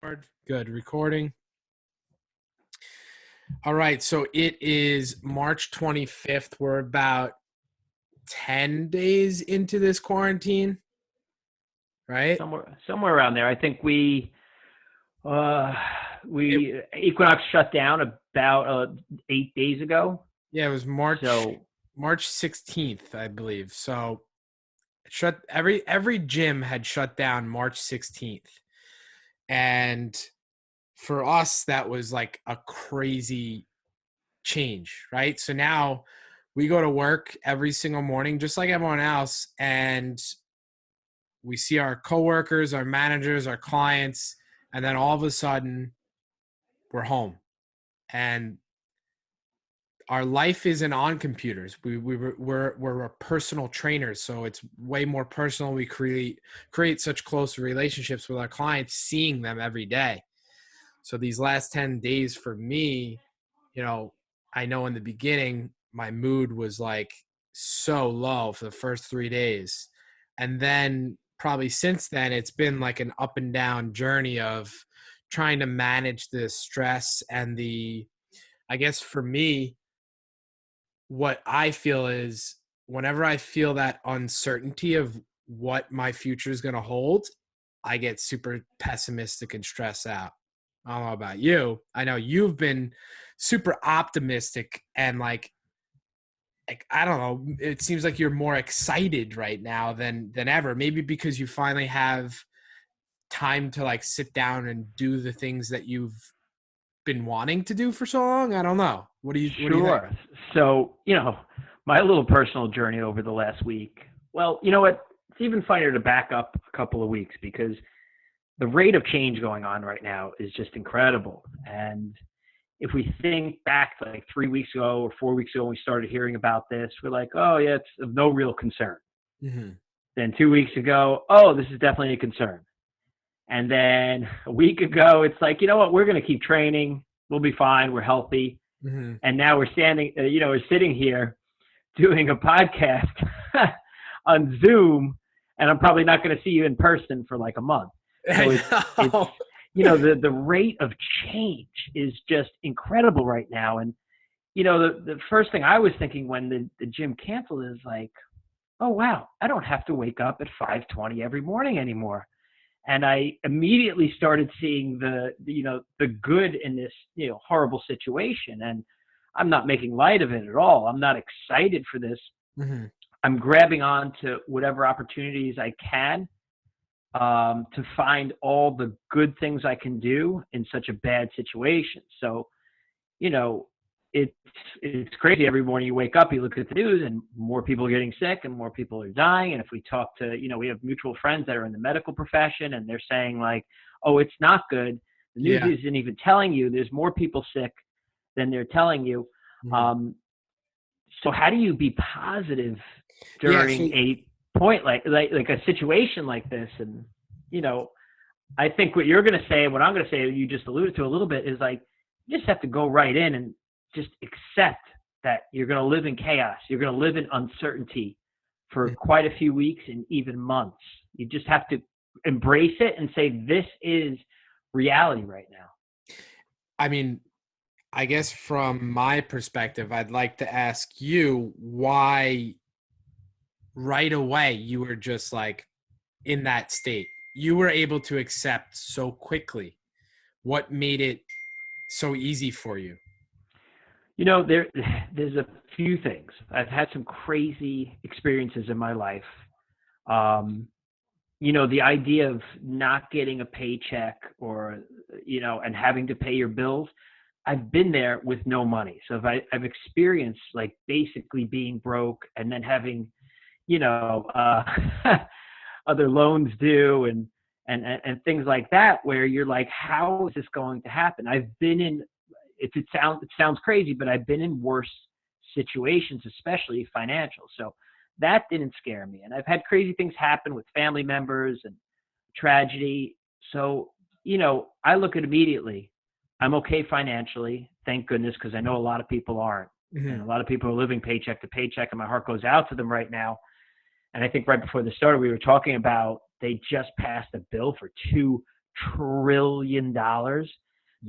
Good recording. All right, so it is March 25th. We're about 10 days into this quarantine, right? Somewhere around there. I think Equinox shut down about 8 days ago. Yeah, it was March So 16th, I believe. So every gym had shut down March 16th. And for us that was like a crazy change, right? So now we go to work every single morning just like everyone else, and we see our coworkers, our managers, our clients, and then all of a sudden we're home. And our life isn't on computers. We're a personal trainers, so it's way more personal. We create such close relationships with our clients, seeing them every day. So these last 10 days for me, I know in the beginning my mood was like so low for the first 3 days. And then probably since then, it's been like an up and down journey of trying to manage the stress and I guess for me, what I feel is whenever I feel that uncertainty of what my future is going to hold, I get super pessimistic and stressed out. I don't know about you. I know you've been super optimistic and like I don't know. It seems like you're more excited right now than ever. Maybe because you finally have time to like sit down and do the things that you've been wanting to do for so long. I don't know. What do you think? sure. So my little personal journey over the last week. Well, you know what? It's even funnier to back up a couple of weeks because the rate of change going on right now is just incredible. And if we think back to like 3 weeks ago or 4 weeks ago when we started hearing about this, we're like, oh yeah, it's of no real concern. Mm-hmm. Then 2 weeks ago, oh, this is definitely a concern. And then a week ago, it's like, you know what, we're going to keep training. We'll be fine. We're healthy. Mm-hmm. And now we're we're sitting here doing a podcast on Zoom, and I'm probably not going to see you in person for like a month. So it's the rate of change is just incredible right now. And the first thing I was thinking when the gym canceled is like, oh wow, I don't have to wake up at 5:20 every morning anymore. And I immediately started seeing the good in this horrible situation. And I'm not making light of it at all. I'm not excited for this. Mm-hmm. I'm grabbing on to whatever opportunities I can to find all the good things I can do in such a bad situation. So, it's crazy. Every morning you wake up, you look at the news, and more people are getting sick, and more people are dying. And if we talk to, we have mutual friends that are in the medical profession, and they're saying like, "Oh, it's not good. The news Yeah. isn't even telling you. There's more people sick than they're telling you." Mm-hmm. So how do you be positive Yeah. during a point like a situation like this? And I think what you're going to say, and what I'm going to say, you just alluded to a little bit, is like you just have to go right in and just accept that you're going to live in chaos. You're going to live in uncertainty for quite a few weeks and even months. You just have to embrace it and say, this is reality right now. I mean, I guess from my perspective, I'd like to ask you why right away you were just like in that state. You were able to accept so quickly. What made it so easy for you? There's a few things. I've had some crazy experiences in my life. The idea of not getting a paycheck or, and having to pay your bills, I've been there with no money. So I've experienced like basically being broke and then having, other loans due and things like that, where you're like, how is this going to happen? I've been in, it sounds crazy, but I've been in worse situations, especially financial. So that didn't scare me. And I've had crazy things happen with family members and tragedy. So, I look at immediately, I'm okay financially, thank goodness, because I know a lot of people aren't. Mm-hmm. And a lot of people are living paycheck to paycheck, and my heart goes out to them right now. And I think right before this started, we were talking about they just passed a bill for $2 trillion to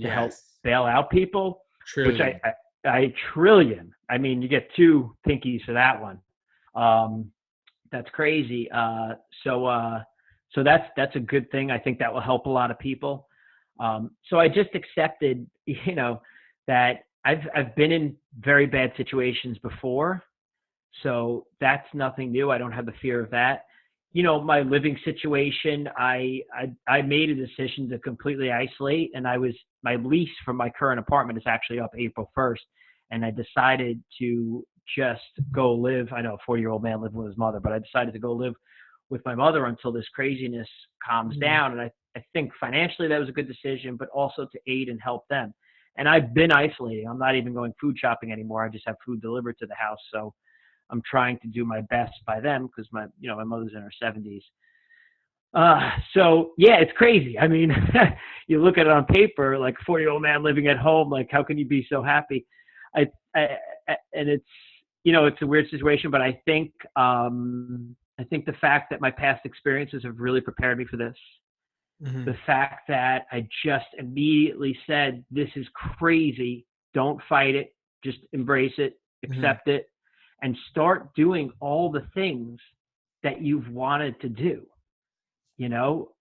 help Yes. bail out people, which Trillion. I trillion. I mean, you get two pinkies for that one. That's crazy. So that's a good thing. I think that will help a lot of people. So I just accepted, that I've been in very bad situations before. So that's nothing new. I don't have the fear of that. My living situation, I made a decision to completely isolate, and my lease from my current apartment is actually up April 1st, and I decided to just go live. I know a 40-year-old man living with his mother, but I decided to go live with my mother until this craziness calms Mhm. down. And I think financially that was a good decision, but also to aid and help them. And I've been isolating. I'm not even going food shopping anymore. I just have food delivered to the house. So I'm trying to do my best by them because my mother's in her 70s. So yeah, it's crazy. I mean, you look at it on paper, like a 40-year-old man living at home, like how can you be so happy? I, I, and it's a weird situation, but I think the fact that my past experiences have really prepared me for this. Mhm. The fact that I just immediately said, this is crazy. Don't fight it. Just embrace it, Mhm. accept it, and start doing all the things that you've wanted to do,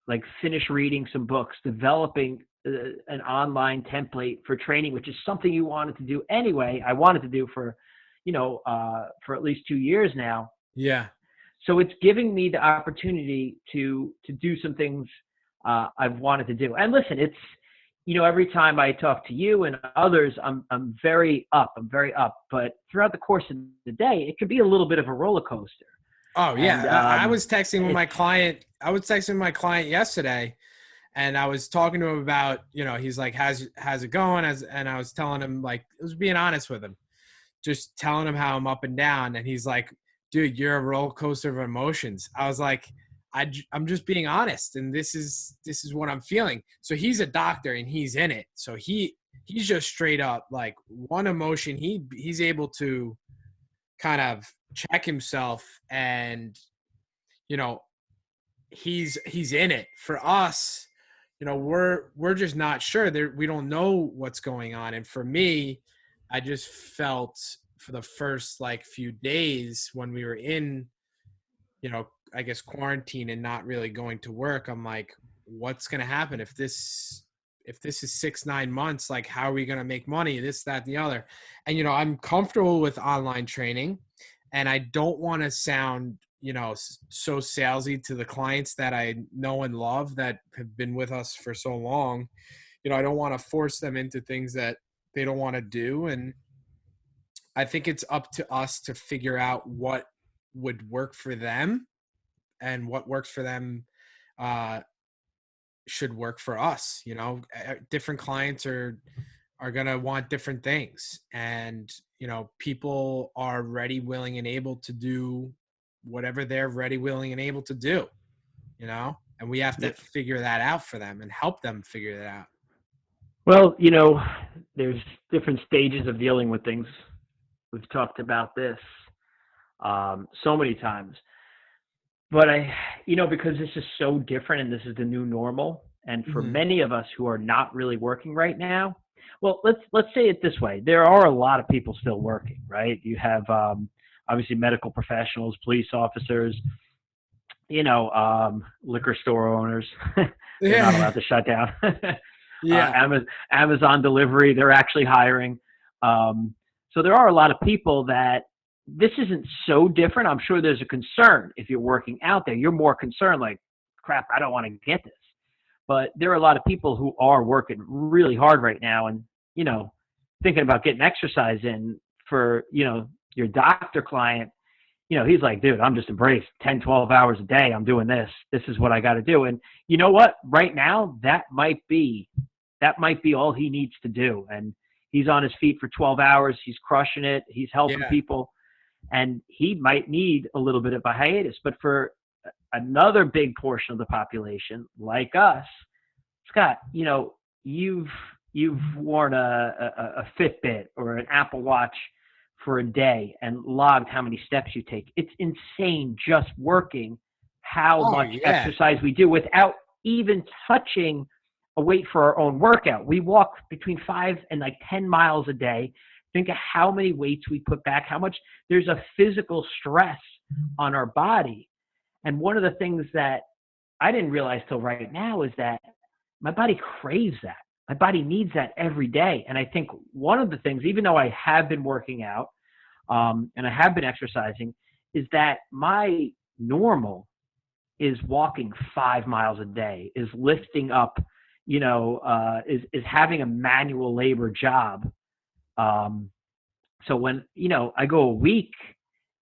like finish reading some books, developing an online template for training, which is something you wanted to do anyway. I wanted to do for at least 2 years now. Yeah. So it's giving me the opportunity to do some things I've wanted to do. And listen, it's every time I talk to you and others, I'm very up. I'm very up. But throughout the course of the day, it could be a little bit of a roller coaster. Oh And yeah. I was texting with it's my client. I was texting my client yesterday, and I was talking to him about, he's like, how's it going? And I was telling him, like, I was being honest with him, just telling him how I'm up and down. And he's like, dude, you're a roller coaster of emotions. I was like, I'm just being honest, and this is what I'm feeling. So he's a doctor and he's in it. So he's just straight up like one emotion. He's able to kind of check himself, and you know he's in it. For us, we're just not sure. We don't know what's going on. And for me, I just felt for the first like few days when we were in, I guess quarantine and not really going to work, I'm like, what's going to happen if this is 6-9 months? Like, how are we going to make money, this, that, and the other? And I'm comfortable with online training, and I don't want to sound so salesy to the clients that I know and love that have been with us for so long. I don't want to force them into things that they don't want to do. And I think it's up to us to figure out what would work for them, and what works for them uh, should work for us. Different clients are going to want different things, and people are ready, willing, and able to do whatever they're ready, willing, and able to do. And we have to figure that out for them and help them figure that out. Well, there's different stages of dealing with things. We've talked about this so many times, but because this is so different and this is the new normal, and for Mm-hmm. many of us who are not really working right now, well, let's say it this way: there are a lot of people still working, right? You have obviously medical professionals, police officers, liquor store owners. They're not allowed Yeah. to shut down. Yeah. Amazon delivery, they're actually hiring. So there are a lot of people that this isn't so different. I'm sure there's a concern if you're working out there. You're more concerned, like, crap, I don't want to get this. But there are a lot of people who are working really hard right now and, thinking about getting exercise in for, your doctor client. He's like, dude, I'm just embraced 10, 12 hours a day. I'm doing this. This is what I got to do. And you know what? Right now, that might be all he needs to do. And he's on his feet for 12 hours. He's crushing it. He's helping Yeah. people. And he might need a little bit of a hiatus. But for another big portion of the population, like us, Scott, you've worn a Fitbit or an Apple Watch for a day and logged how many steps you take. It's insane just working how Oh much yeah. exercise we do without even touching a weight for our own workout. We walk between 5 and like 10 miles a day. Think of how many weights we put back, how much there's a physical stress on our body. And one of the things that I didn't realize till right now is that my body craves that. My body needs that every day. And I think one of the things, even though I have been working out and I have been exercising, is that my normal is walking 5 miles a day, is lifting up, is having a manual labor job. So when, I go a week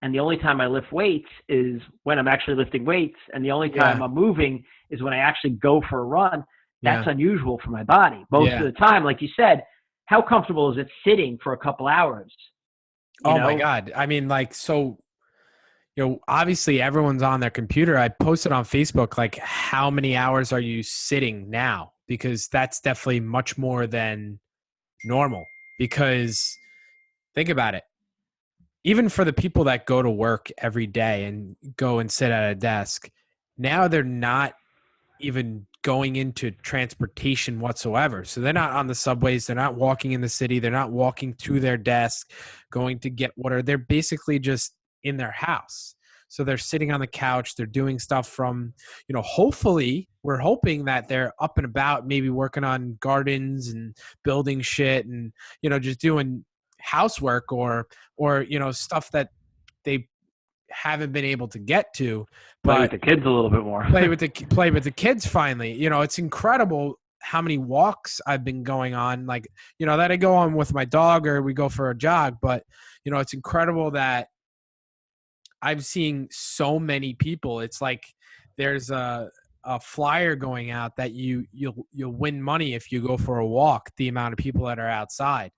and the only time I lift weights is when I'm actually lifting weights, and the only time I'm moving is when I actually go for a run, that's unusual for my body. Most of the time, like you said, how comfortable is it sitting for a couple hours? My God. I mean, like, so, obviously everyone's on their computer. I posted on Facebook, like, how many hours are you sitting now? Because that's definitely much more than normal. Because think about it. Even for the people that go to work every day and go and sit at a desk, now they're not even going into transportation whatsoever. So they're not on the subways. They're not walking in the city. They're not walking to their desk, going to get water. They're basically just in their house. So they're sitting on the couch. They're doing stuff from, hopefully we're hoping that they're up and about, maybe working on gardens and building shit and, just doing housework or stuff that they haven't been able to get to, but play with the kids a little bit more. play with the kids finally. It's incredible how many walks I've been going on, like, that I go on with my dog or we go for a jog, but it's incredible that I'm seeing so many people. It's like there's a flyer going out that you'll win money if you go for a walk, the amount of people that are outside.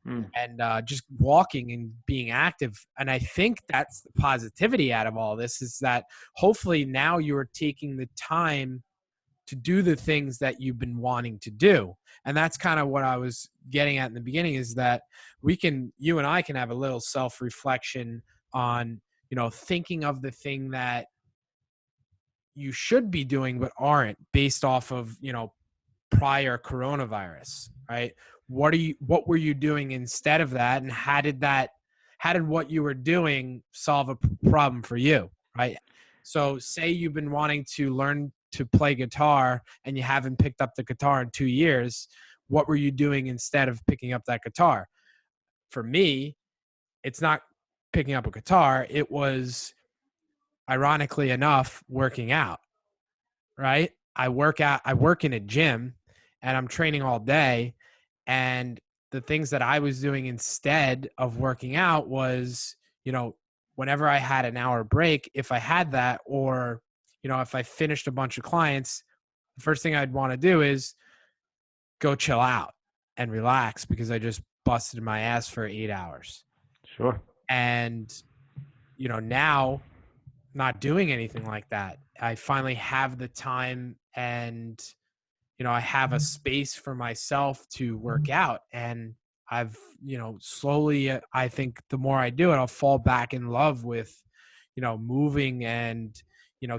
And just walking and being active. And I think that's the positivity out of all this, is that hopefully now you're taking the time to do the things that you've been wanting to do. And that's kind of what I was getting at in the beginning, is that you and I can have a little self-reflection on, thinking of the thing that you should be doing but aren't, based off of, prior coronavirus, right? What were you doing instead of that? And how did what you were doing solve a problem for you, right? So say you've been wanting to learn to play guitar and you haven't picked up the guitar in 2 years. What were you doing instead of picking up that guitar? For me, it's not picking up a guitar. It was, ironically enough, working out, right? I work in a gym and I'm training all day. And the things that I was doing instead of working out was, whenever I had an hour break, if I had that, or, if I finished a bunch of clients, the first thing I'd want to do is go chill out and relax, because I just busted my ass for 8 hours. Sure. And, now not doing anything like that. I finally have the time and, I have a space for myself to work out. And I've, slowly, I think the more I do it, I'll fall back in love with, moving and,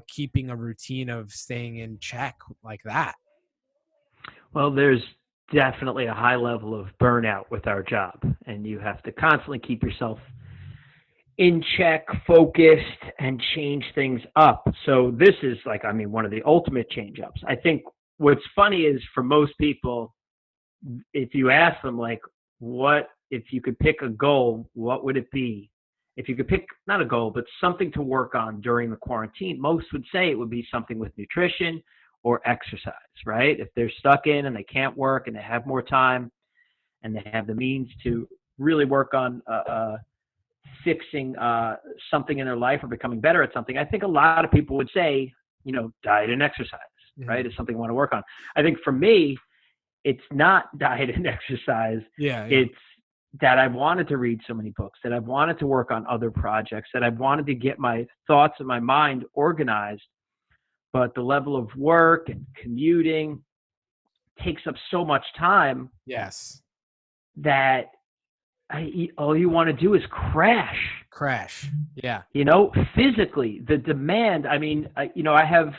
keeping a routine of staying in check like that. Well, there's definitely a high level of burnout with our job, and you have to constantly keep yourself in check, focused, and change things up. So this is one of the ultimate change ups. I think what's funny is, for most people, if you ask them, like, what, if you could pick a goal, what would it be? If you could pick, not a goal, but something to work on during the quarantine, most would say it would be something with nutrition or exercise, right? If they're stuck in and they can't work and they have more time and they have the means to really work on fixing something in their life or becoming better at something, I think a lot of people would say, diet and exercise, right, is something I want to work on. I think for me, it's not diet and exercise. It's that I've wanted to read so many books, that I've wanted to work on other projects, that I've wanted to get my thoughts and my mind organized. But the level of work and commuting takes up so much time. Yes. That all you want to do is crash. Yeah. Physically, the demand. I mean, I have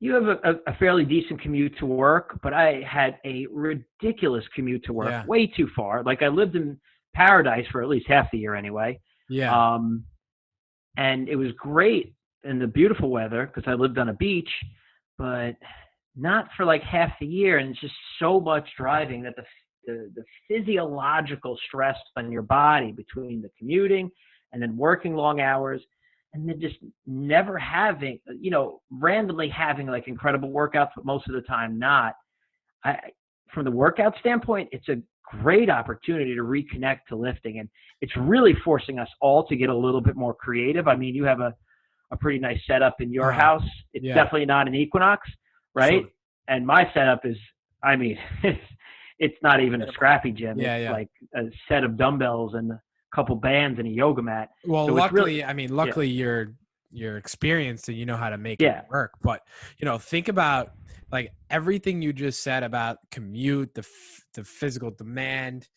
you have a fairly decent commute to work, but I had a ridiculous commute to work, Yeah. way too far. Like I lived in paradise for at least half the year anyway. Yeah. Um, and it was great in the beautiful weather because I lived on a beach, but not for like half the year. And it's just so much driving that the physiological stress on your body between the commuting and then working long hours and then just never having, randomly having like incredible workouts, but most of the time not. From the workout standpoint, it's a great opportunity to reconnect to lifting. And it's really forcing us all to get a little bit more creative. I mean, you have a pretty nice setup in your house. It's Yeah. definitely not an Equinox, right? Sure. And my setup is, I mean, it's not even a scrappy gym. Yeah, It's yeah. like a set of dumbbells and a couple bands and a yoga mat. Well, So it's really, luckily you're experienced and you know how to make it yeah, work. But think about like everything you just said about commute, the physical demand.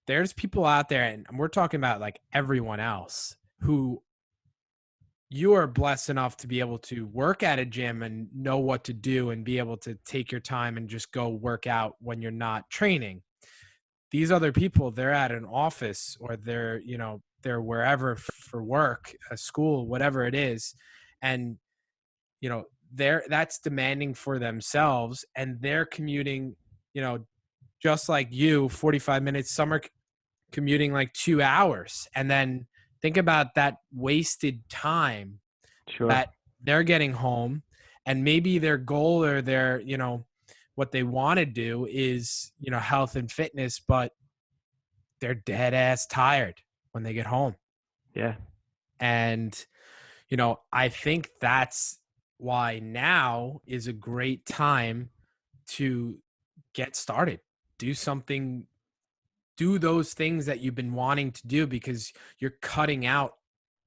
There's people out there, and we're talking about like everyone else who you are blessed enough to be able to work at a gym and know what to do and be able to take your time and just go work out when you're not training. These other people, they're at an office or they're wherever for work, a school, whatever it is. And, that's demanding for themselves and they're commuting, just like you, 45 minutes, some are commuting like 2 hours. And then think about that wasted time sure. that they're getting home and maybe their goal or their, what they want to do is, health and fitness, but they're dead ass tired when they get home. Yeah. And, I think that's why now is a great time to get started, do those things that you've been wanting to do because you're cutting out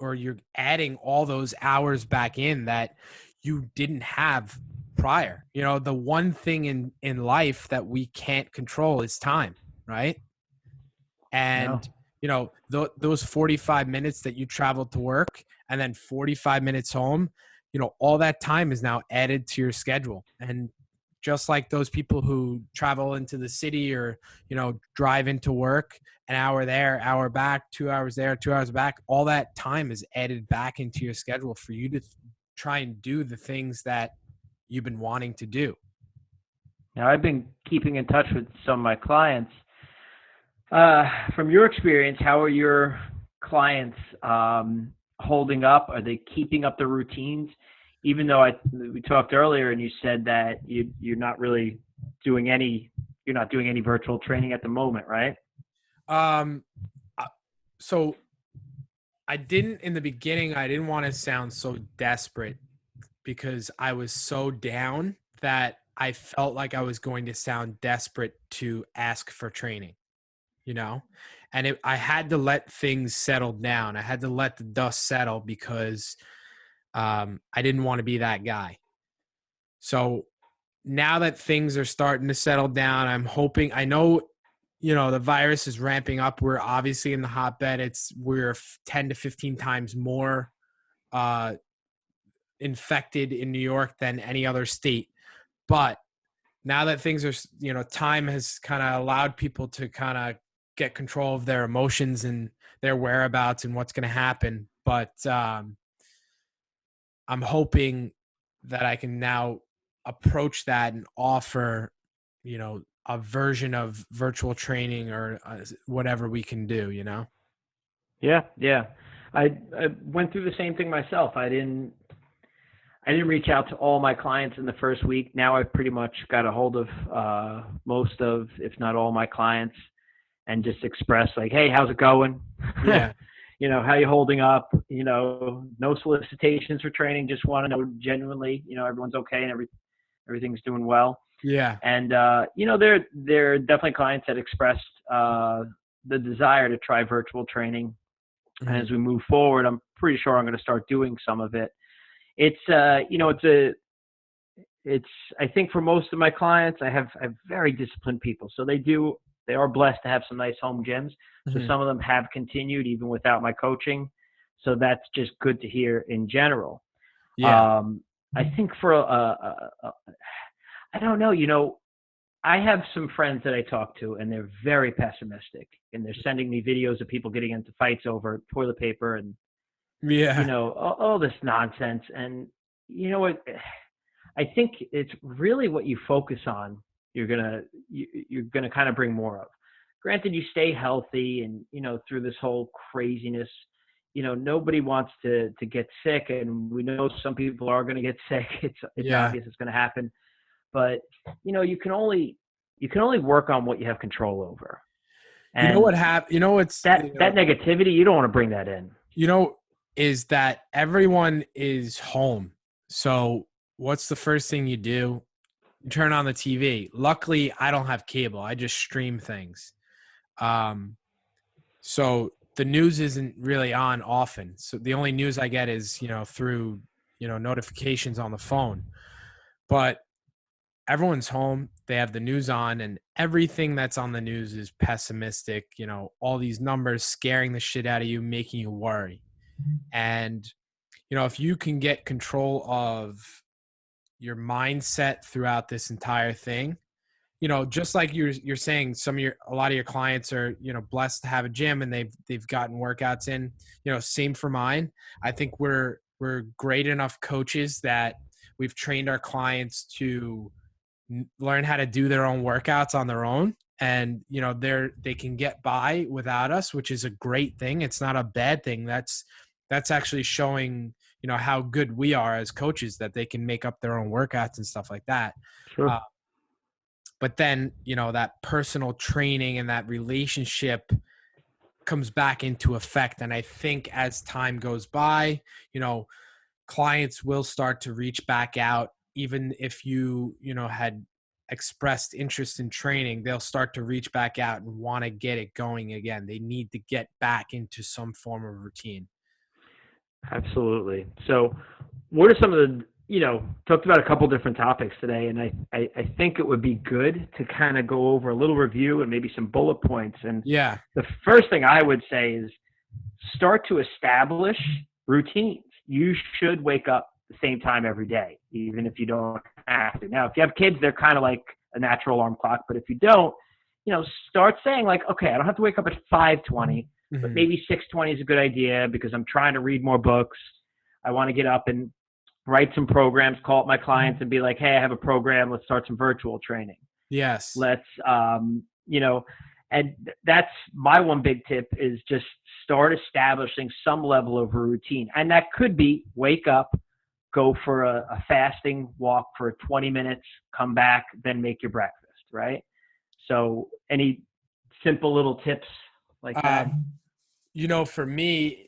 or you're adding all those hours back in that you didn't have prior. The one thing in life that we can't control is time, right? No. And those 45 minutes that you traveled to work and then 45 minutes home, all that time is now added to your schedule. And just like those people who travel into the city or drive into work, an hour there, hour back, 2 hours there, 2 hours back, all that time is added back into your schedule for you to try and do the things that you've been wanting to do. Now, I've been keeping in touch with some of my clients. From your experience, how are your clients holding up? Are they keeping up the routines? Even though we talked earlier and you said that you're not really doing any virtual training at the moment, right? So in the beginning, I didn't want to sound so desperate because I was so down that I felt like I was going to sound desperate to ask for training, and I had to let things settle down. I had to let the dust settle because I didn't want to be that guy. So now that things are starting to settle down, I'm hoping, I know, the virus is ramping up. We're obviously in the hotbed. We're 10 to 15 times more infected in New York than any other state. But now that things are, time has kind of allowed people to kind of get control of their emotions and their whereabouts and what's going to happen. But I'm hoping that I can now approach that and offer, a version of virtual training or whatever we can do, Yeah, yeah. I went through the same thing myself. I didn't reach out to all my clients in the first week. Now I've pretty much got a hold of most of, if not all, my clients, and just express like, hey, how's it going? Yeah. How you holding up? No solicitations for training. Just want to know genuinely, everyone's okay and everything's doing well. Yeah. And there are definitely clients that expressed the desire to try virtual training. Mm-hmm. And as we move forward, I'm pretty sure I'm going to start doing some of it. I think for most of my clients, I have very disciplined people. So they are blessed to have some nice home gyms. So some of them have continued even without my coaching. So that's just good to hear in general. Yeah. I think for I don't know, I have some friends that I talk to, and they're very pessimistic, and they're sending me videos of people getting into fights over toilet paper and Yeah. all this nonsense. And you know what? I think it's really what you focus on. You're gonna kind of bring more of. Granted, you stay healthy, and through this whole craziness, nobody wants to get sick, and we know some people are going to get sick. It's Yeah. obvious it's going to happen, but you can only work on what you have control over. You know what And happened? You know what's that negativity, you don't want to bring that in. you know is that everyone is home. So what's the first thing you do? You turn on the TV. Luckily, I don't have cable. I just stream things. Um, so the news isn't really on often. So the only news I get is, through, notifications on the phone. But everyone's home. They have the news on, and everything that's on the news is pessimistic. All these numbers scaring the shit out of you, making you worry. And, if you can get control of your mindset throughout this entire thing, just like you're saying, a lot of your clients are, blessed to have a gym and they've gotten workouts in, same for mine. I think we're great enough coaches that we've trained our clients to learn how to do their own workouts on their own. And, they can get by without us, which is a great thing. It's not a bad thing. That's actually showing, how good we are as coaches, that they can make up their own workouts and stuff like that. Sure. But then, that personal training and that relationship comes back into effect. And I think as time goes by, clients will start to reach back out. Even if had expressed interest in training, they'll start to reach back out and want to get it going again. They need to get back into some form of routine. Absolutely. So what are some of the, talked about a couple different topics today, and I think it would be good to kind of go over a little review and maybe some bullet points. And Yeah. the first thing I would say is start to establish routines. You should wake up the same time every day, even if you don't have to. Now, if you have kids, they're kind of like a natural alarm clock. But if you don't, start saying like, okay, I don't have to wake up at 5:20, but maybe 6:20 is a good idea because I'm trying to read more books. I want to get up and write some programs, call up my clients and be like, hey, I have a program. Let's start some virtual training. Yes. Let's, and that's my one big tip is just start establishing some level of routine. And that could be wake up, go for a fasting walk for 20 minutes, come back, then make your breakfast, right? So any simple little tips like that? For me,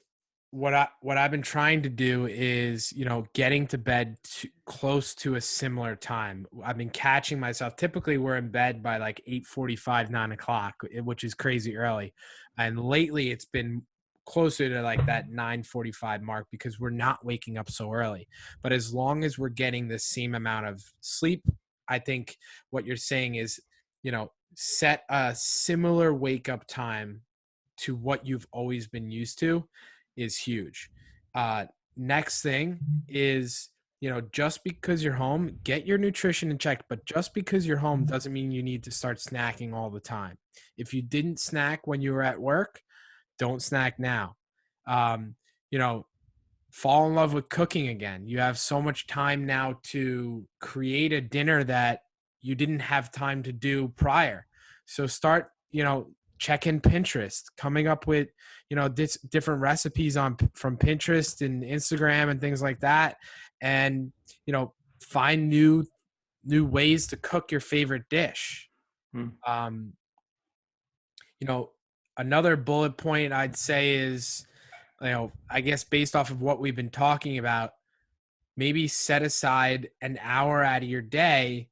what I've been trying to do is, getting to bed close to a similar time. I've been catching myself. Typically we're in bed by like 8:45, 9:00, which is crazy early. And lately it's been closer to like that 9:45 mark because we're not waking up so early. But as long as we're getting the same amount of sleep, I think what you're saying is, set a similar wake up time to what you've always been used to is huge. Next thing is, just because you're home, get your nutrition in check. But just because you're home doesn't mean you need to start snacking all the time. If you didn't snack when you were at work, don't snack now. Um, fall in love with cooking again. You have so much time now to create a dinner that you didn't have time to do prior. So start, checking Pinterest, coming up with, different recipes from Pinterest and Instagram and things like that. And, find new ways to cook your favorite dish. Um, another bullet point I'd say is, I guess based off of what we've been talking about, maybe set aside an hour out of your day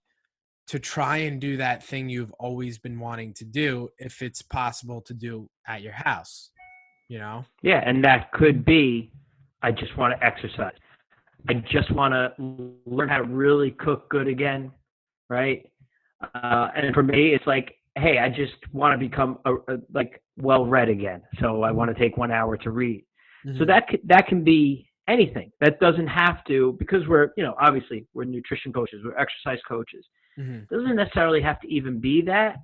to try and do that thing you've always been wanting to do, if it's possible to do at your house, Yeah. And that could be, I just want to exercise. I just want to learn how to really cook good again. Right. And for me, it's like, hey, I just want to become like well-read again. So I want to take 1 hour to read. So that can be anything. That doesn't have to, because we're, obviously we're nutrition coaches, we're exercise coaches. Mm-hmm. It doesn't necessarily have to even be that.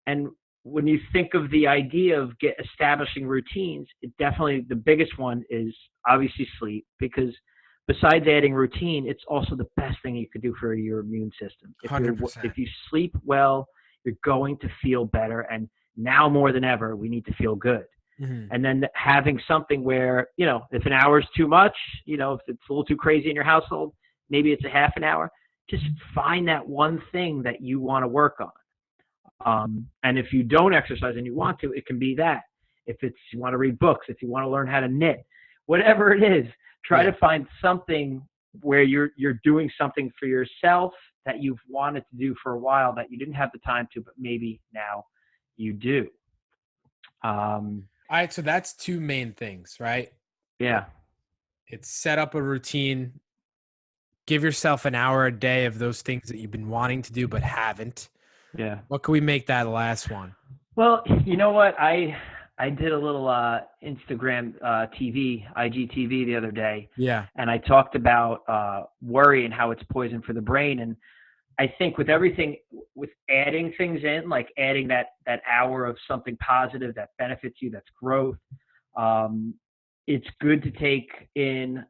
And when you think of the idea of establishing routines, the biggest one is obviously sleep, because besides adding routine, it's also the best thing you could do for your immune system. 100%. If you sleep well, you're going to feel better. And now more than ever, we need to feel good. Mm-hmm. And then having something where, if an hour is too much, if it's a little too crazy in your household, maybe it's a half an hour. Just find that one thing that you want to work on. And if you don't exercise and you want to, it can be that. If you want to read books, if you want to learn how to knit, whatever it is, try to find something where you're doing something for yourself that you've wanted to do for a while that you didn't have the time to, but maybe now you do. All right, so that's two main things, right? Yeah. It's set up a routine, give yourself an hour a day of those things that you've been wanting to do but haven't. Yeah. What can we make that last one? Well, you know what? I did a little Instagram IGTV the other day. Yeah. And I talked about worry and how it's poison for the brain. And I think with everything, with adding things in, like adding that hour of something positive that benefits you, that's growth. It's good to take in.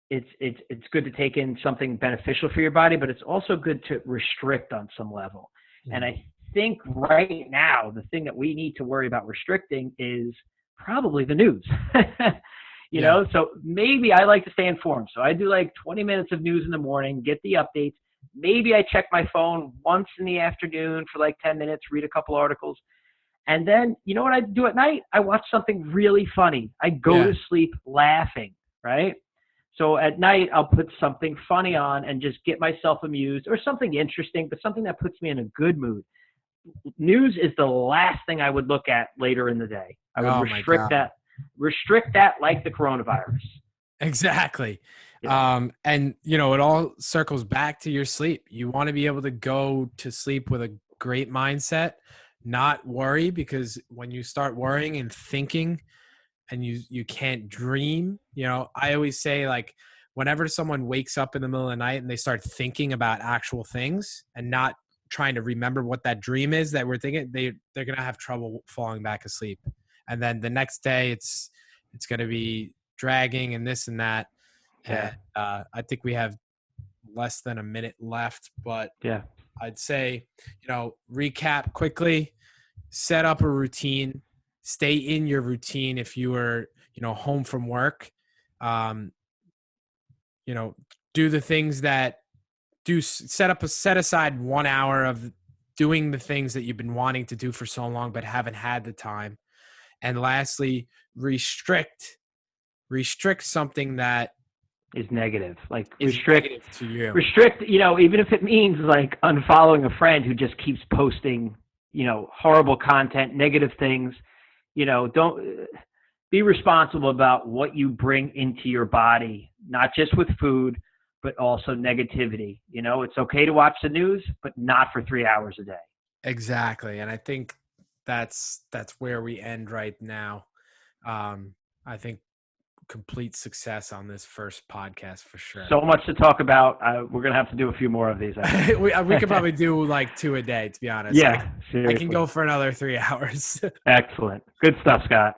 It's good to take in something beneficial for your body, but it's also good to restrict on some level. Mm-hmm. And I think right now the thing that we need to worry about restricting is probably the news. You know, so maybe I like to stay informed. So I do like 20 minutes of news in the morning, get the updates. Maybe I check my phone once in the afternoon for like 10 minutes, read a couple articles. And then, you know what I do at night? I watch something really funny. I go to sleep laughing, right? So at night, I'll put something funny on and just get myself amused, or something interesting, but something that puts me in a good mood. News is the last thing I would look at later in the day. I would restrict that like the coronavirus. Exactly. And it all circles back to your sleep. You want to be able to go to sleep with a great mindset, not worry, because when you start worrying and thinking and you can't dream, I always say, like, whenever someone wakes up in the middle of the night and they start thinking about actual things and not trying to remember what that dream is that we're thinking, they're going to have trouble falling back asleep. And then the next day it's going to be dragging and this and that. And I think we have less than a minute left, but I'd say, recap quickly, set up a routine, stay in your routine. If you were, home from work, do the things that set aside 1 hour of doing the things that you've been wanting to do for so long, but haven't had the time. And lastly, restrict something that is negative, like negative to you. Restrict, even if it means like unfollowing a friend who just keeps posting, horrible content, negative things. Don't be responsible about what you bring into your body, not just with food, but also negativity. It's okay to watch the news, but not for 3 hours a day. Exactly. And I think that's where we end right now. I think complete success on this first podcast for sure. So much to talk about. We're going to have to do a few more of these. we could probably do like 2 a day, to be honest. Yeah. I can go for another 3 hours. Excellent. Good stuff, Scott.